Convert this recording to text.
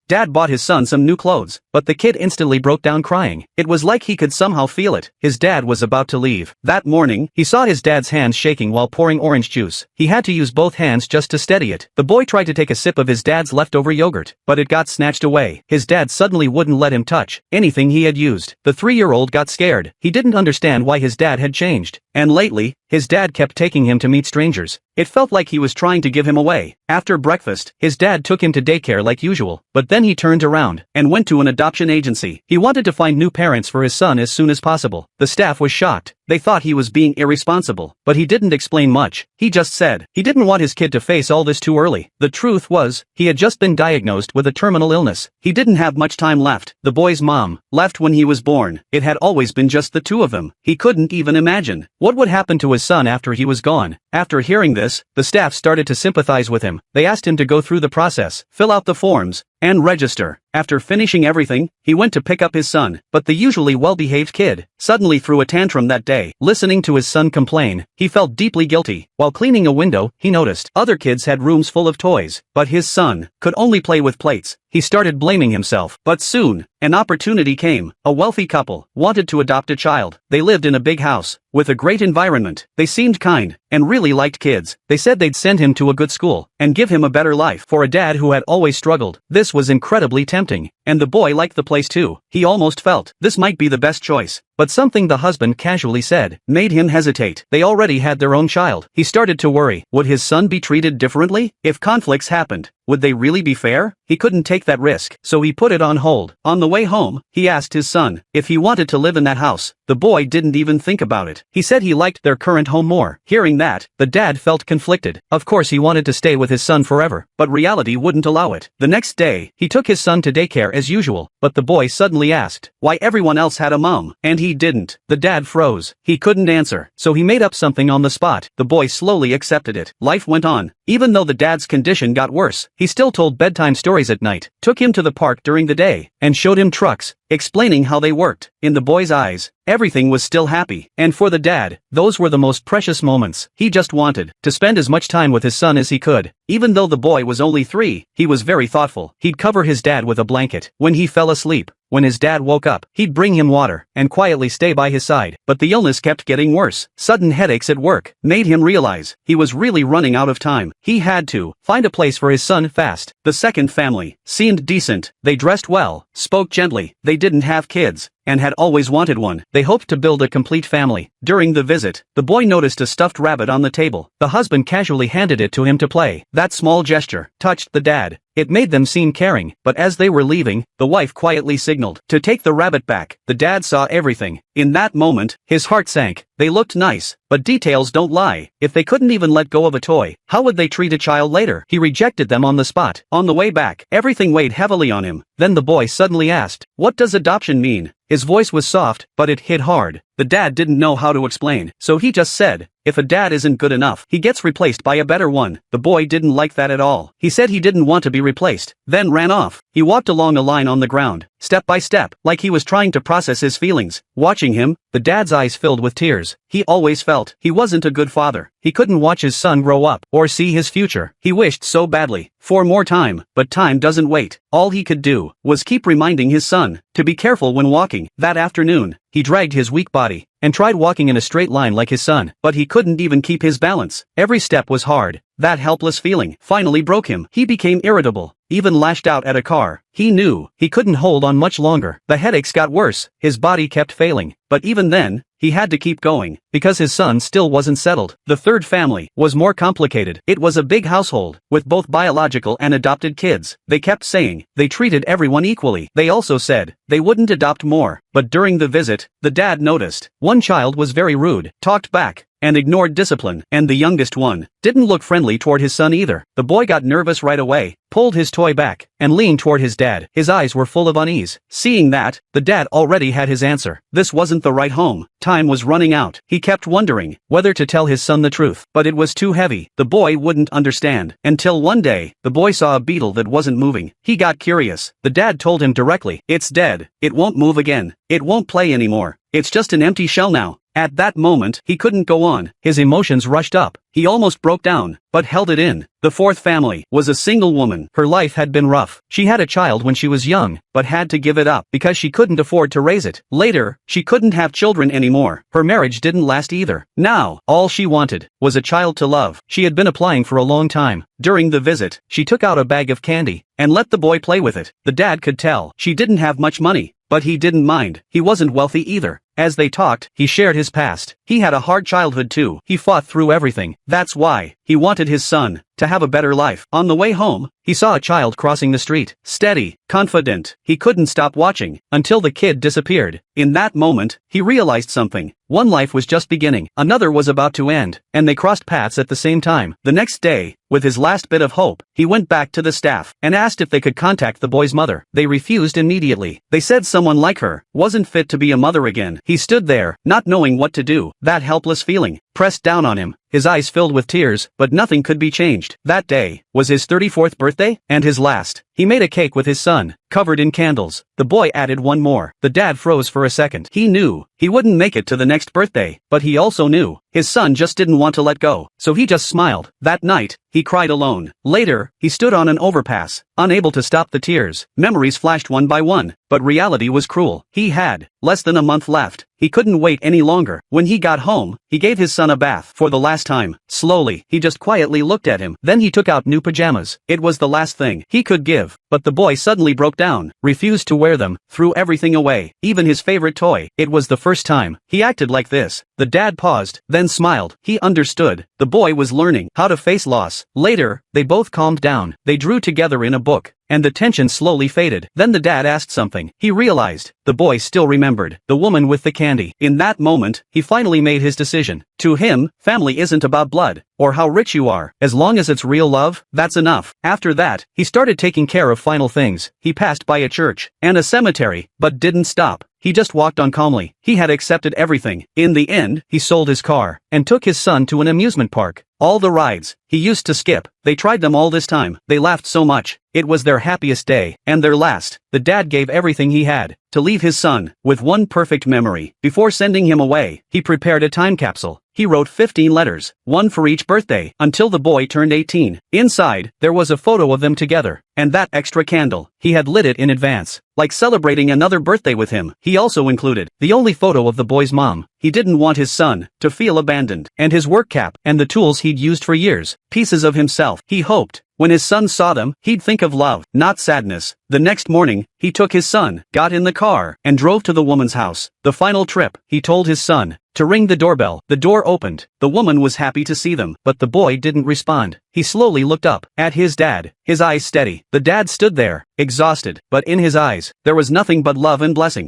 Dad bought his son some new clothes, but the kid instantly broke down crying. It was like he could somehow feel it. His dad was about to leave. That morning, he saw his dad's hands shaking while pouring orange juice. He had to use both hands just to steady it. The boy tried to take a sip of his dad's leftover yogurt, but it got snatched away. His dad suddenly wouldn't let him touch anything he had used. The 3-year-old got scared. He didn't understand why his dad had changed. And lately, his dad kept taking him to meet strangers. It felt like he was trying to give him away. After breakfast, his dad took him to daycare like usual, but then he turned around and went to an adoption agency. He wanted to find new parents for his son as soon as possible. The staff was shocked. They thought he was being irresponsible, but he didn't explain much. He just said he didn't want his kid to face all this too early. The truth was, he had just been diagnosed with a terminal illness. He didn't have much time left. The boy's mom left when he was born. It had always been just the two of them. He couldn't even imagine what would happen to his son after he was gone. After hearing this, the staff started to sympathize with him. They asked him to go through the process, fill out the forms, and register. After finishing everything, he went to pick up his son, but the usually well-behaved kid suddenly threw a tantrum that day. Listening to his son complain, he felt deeply guilty. While cleaning a window, he noticed other kids had rooms full of toys, but his son could only play with plates. He started blaming himself, but soon, an opportunity came. A wealthy couple wanted to adopt a child. They lived in a big house with a great environment. They seemed kind and really liked kids. They said they'd send him to a good school and give him a better life. For a dad who had always struggled, this was incredibly tempting. And the boy liked the place too. He almost felt this might be the best choice. But something the husband casually said made him hesitate. They already had their own child. He started to worry. Would his son be treated differently? If conflicts happened, would they really be fair? He couldn't take that risk, so he put it on hold. On the way home, he asked his son if he wanted to live in that house. The boy didn't even think about it. He said he liked their current home more. Hearing that, the dad felt conflicted. Of course he wanted to stay with his son forever, but reality wouldn't allow it. The next day, he took his son to daycare as usual, but the boy suddenly asked why everyone else had a mom, and he didn't. The dad froze. He couldn't answer, so he made up something on the spot. The boy slowly accepted it. Life went on. Even though the dad's condition got worse, he still told bedtime stories at night, took him to the park during the day, and showed him trucks, explaining how they worked. In the boy's eyes, everything was still happy. And for the dad, those were the most precious moments. He just wanted to spend as much time with his son as he could. Even though the boy was only 3, he was very thoughtful. He'd cover his dad with a blanket when he fell asleep. When his dad woke up, he'd bring him water and quietly stay by his side. But the illness kept getting worse. Sudden headaches at work made him realize he was really running out of time. He had to find a place for his son fast. The second family seemed decent. They dressed well, spoke gently. They didn't have kids and had always wanted one. They hoped to build a complete family. During the visit, the boy noticed a stuffed rabbit on the table. The husband casually handed it to him to play. That small gesture touched the dad. It made them seem caring, but as they were leaving, the wife quietly signaled to take the rabbit back. The dad saw everything. In that moment, his heart sank. They looked nice, but details don't lie. If they couldn't even let go of a toy, how would they treat a child later? He rejected them on the spot. On the way back, everything weighed heavily on him. Then the boy suddenly asked, "What does adoption mean?" His voice was soft, but it hit hard. The dad didn't know how to explain, so he just said, "If a dad isn't good enough, he gets replaced by a better one." The boy didn't like that at all. He said he didn't want to be replaced, then ran off. He walked along a line on the ground, step by step, like he was trying to process his feelings. Watching him, the dad's eyes filled with tears. He always felt he wasn't a good father. He couldn't watch his son grow up or see his future. He wished so badly for more time, but time doesn't wait. All he could do was keep reminding his son to be careful when walking. That afternoon, he dragged his weak body and tried walking in a straight line like his son, but he couldn't even keep his balance. Every step was hard. That helpless feeling finally broke him. He became irritable, even lashed out at a car. He knew he couldn't hold on much longer. The headaches got worse. His body kept failing. But even then, he had to keep going, because his son still wasn't settled. The third family was more complicated. It was a big household, with both biological and adopted kids. They kept saying they treated everyone equally. They also said they wouldn't adopt more. But during the visit, the dad noticed one child was very rude, talked back, and ignored discipline, and the youngest one didn't look friendly toward his son either. The boy got nervous right away, pulled his toy back, and leaned toward his dad. His eyes were full of unease. Seeing that, the dad already had his answer. This wasn't the right home. Time was running out. He kept wondering whether to tell his son the truth, but it was too heavy. The boy wouldn't understand. Until one day, the boy saw a beetle that wasn't moving. He got curious. The dad told him directly, "It's dead. It won't move again. It won't play anymore. It's just an empty shell now." At that moment, he couldn't go on. His emotions rushed up. He almost broke down, but held it in. The fourth family was a single woman. Her life had been rough. She had a child when she was young, but had to give it up because she couldn't afford to raise it. Later, she couldn't have children anymore. Her marriage didn't last either. Now, all she wanted was a child to love. She had been applying for a long time. During the visit, she took out a bag of candy and let the boy play with it. The dad could tell she didn't have much money, but he didn't mind. He wasn't wealthy either. As they talked, he shared his past. He had a hard childhood too. He fought through everything. That's why he wanted his son to have a better life. On the way home, he saw a child crossing the street. Steady, confident. He couldn't stop watching until the kid disappeared. In that moment, he realized something. One life was just beginning, another was about to end, and they crossed paths at the same time. The next day, with his last bit of hope, he went back to the staff and asked if they could contact the boy's mother. They refused immediately. They said someone like her wasn't fit to be a mother again. He stood there, not knowing what to do. That helpless feeling pressed down on him. His eyes filled with tears, but nothing could be changed. That day was his 34th birthday, and his last. He made a cake with his son, covered in candles. The boy added one more. The dad froze for a second. He knew he wouldn't make it to the next birthday, but he also knew his son just didn't want to let go, so he just smiled. That night, he cried alone. Later, he stood on an overpass, unable to stop the tears. Memories flashed one by one, but reality was cruel. He had less than a month left. He couldn't wait any longer. When he got home, he gave his son a bath for the last time. Slowly, he just quietly looked at him. Then he took out new pajamas. It was the last thing he could give. But the boy suddenly broke down, refused to wear them, threw everything away, even his favorite toy. It was the first time he acted like this. The dad paused, then smiled. He understood. The boy was learning how to face loss. Later, they both calmed down. They drew together in a book, and the tension slowly faded. Then the dad asked something. He realized the boy still remembered the woman with the candy. In that moment, he finally made his decision. To him, family isn't about blood or how rich you are. As long as it's real love, that's enough. After that, he started taking care of final things. He passed by a church and a cemetery, but didn't stop. He just walked on calmly. He had accepted everything. In the end, he sold his car and took his son to an amusement park. All the rides he used to skip, they tried them all this time. They laughed so much. It was their happiest day, and their last. The dad gave everything he had to leave his son with one perfect memory. Before sending him away, he prepared a time capsule. He wrote 15 letters, one for each birthday, until the boy turned 18. Inside, there was a photo of them together, and that extra candle. He had lit it in advance, like celebrating another birthday with him. He also included the only photo of the boy's mom. He didn't want his son to feel abandoned, and his work cap and the tools he'd used for years, pieces of himself. He hoped when his son saw them, he'd think of love, not sadness. The next morning, he took his son, got in the car, and drove to the woman's house. The final trip, he told his son to ring the doorbell. The door opened. The woman was happy to see them, but the boy didn't respond. He slowly looked up at his dad, his eyes steady. The dad stood there, exhausted, but in his eyes, there was nothing but love and blessing.